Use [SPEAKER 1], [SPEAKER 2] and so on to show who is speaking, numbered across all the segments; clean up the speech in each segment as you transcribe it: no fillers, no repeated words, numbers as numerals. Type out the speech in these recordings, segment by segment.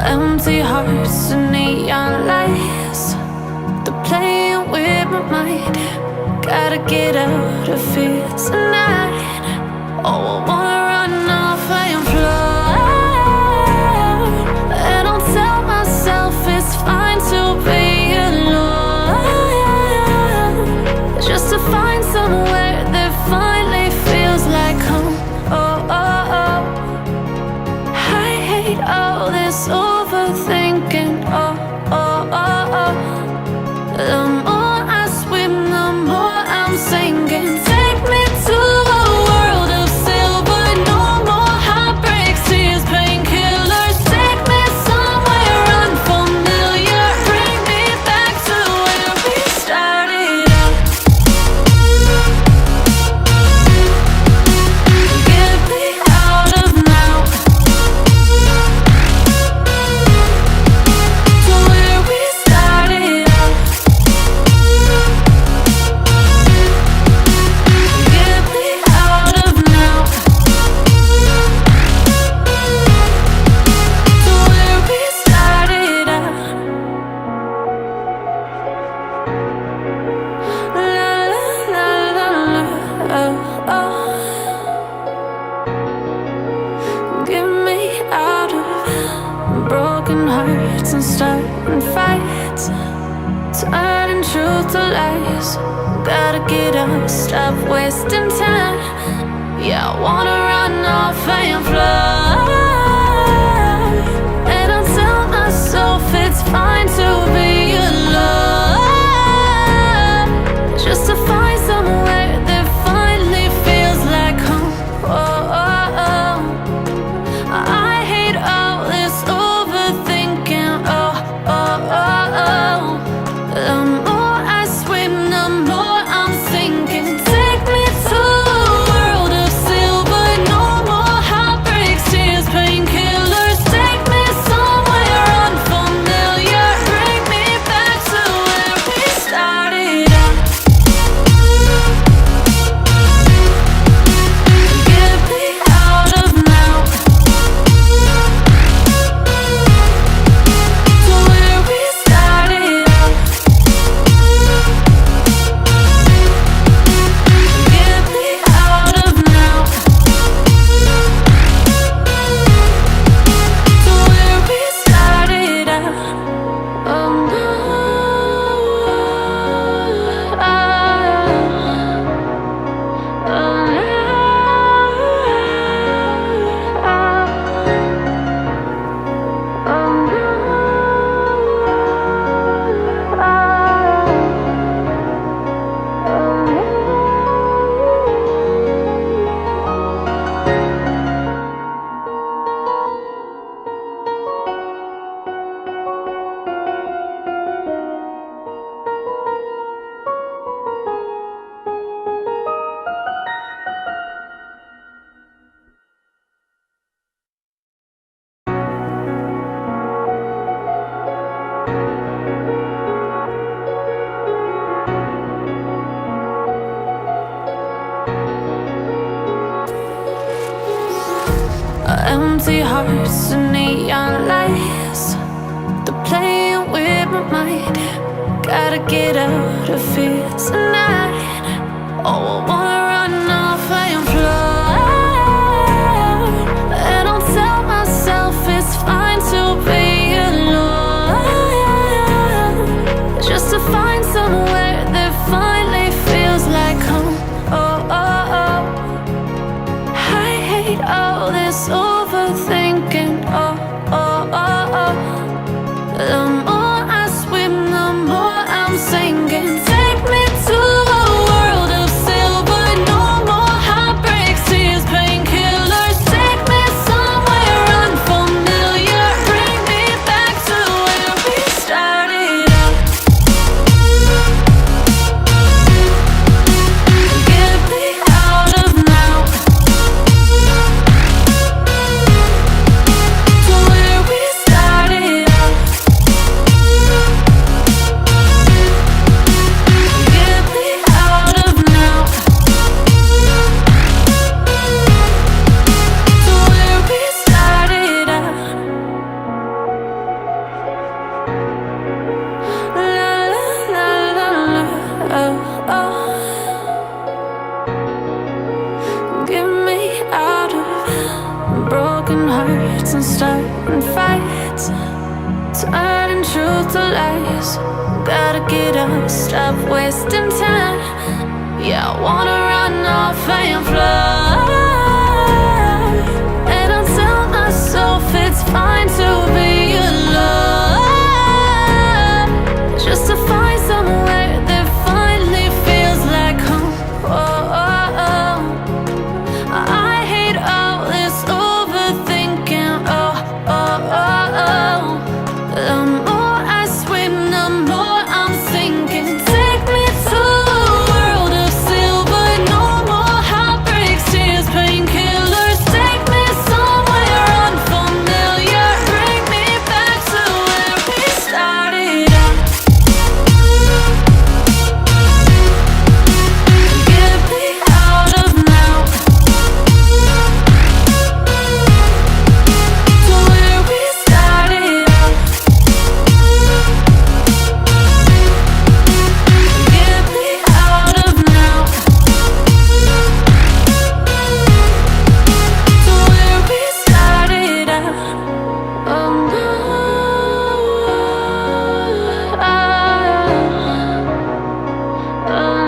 [SPEAKER 1] Empty hearts and neon lights, they're playing with my mind. Gotta get out of here tonight. Oh, I wanna run off and fly. And I'll tell myself it's fine to be alone, just to find somewhere that finally feels like home. Oh, oh, oh. I hate all this overthinking. Oh, oh, oh, oh. The more I swim, the more I'm sinking. Take me to a world of silver. No more heartbreaks, tears, painkillers. Take me somewhere unfamiliar. Bring me back to where we started out. Get me out of now, to where we started out. Get me out of now, to where we started out. La la la la la, oh, oh. Get me out of broken hearts and starting fights, turning truth to lies. Gotta get up, stop wasting time. Yeah, I wanna run off and fly. And I'll tell myself it's fine to be alone, just to find somewhere that finally feels like home. Oh, oh, oh. I hate all this overthinking. Oh, oh, oh, oh. The more I swim, the more I'm sinking. Take me to a world of silver. No more heartbreaks, tears, painkillers. Take me somewhere unfamiliar. Bring me back to where we started out. Get me out of now, to where we started out. Get me out of now, to where we started out. Oh no, oh, empty hearts and neon lights, they're playing with my mind. Gotta get out of here tonight. Oh, I wanna run off and fly. And I'll tell myself it's fine to be alone, just to find somewhere that finally feels like home. Oh, oh, oh. I hate all this overthinking. Oh, oh, oh, oh. The more I swim, the more I'm sinking. Take me to a world of silver. nights, turning truth to lies. Gotta get up, stop wasting time. Yeah, I wanna run off and fly. And I'll tell myself it's fine to be alone, just to find somewhere that finally feels like home. Oh, oh, oh. I hate all this overthinking. Oh, oh, oh, oh. The more I swim, the more I'm sinking. Take me to a world of silver. No more heartbreaks, tears, painkillers. Take me somewhere unfamiliar. Bring me back to where we started out. Get me out of now, to where we started out. Get me out of now, to where we started out. Oh no, oh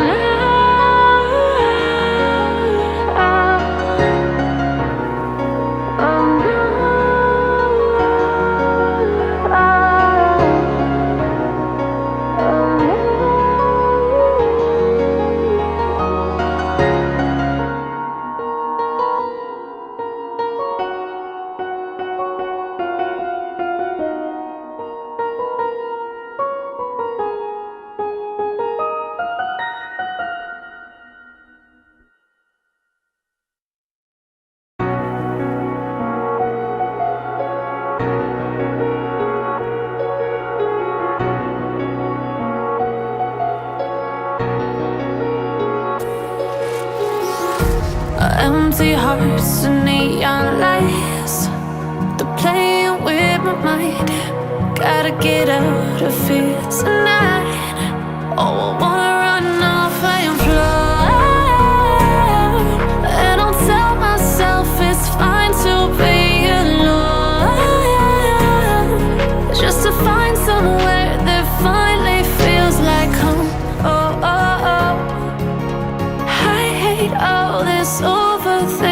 [SPEAKER 1] empty hearts and neon lights, they're playing with my mind. Gotta get out of here tonight. Oh, I wanna run off and fly. And I'll tell myself it's fine to be alone, just to find somewhere that finally feels like home. Oh, oh, oh. I hate all this overthinking.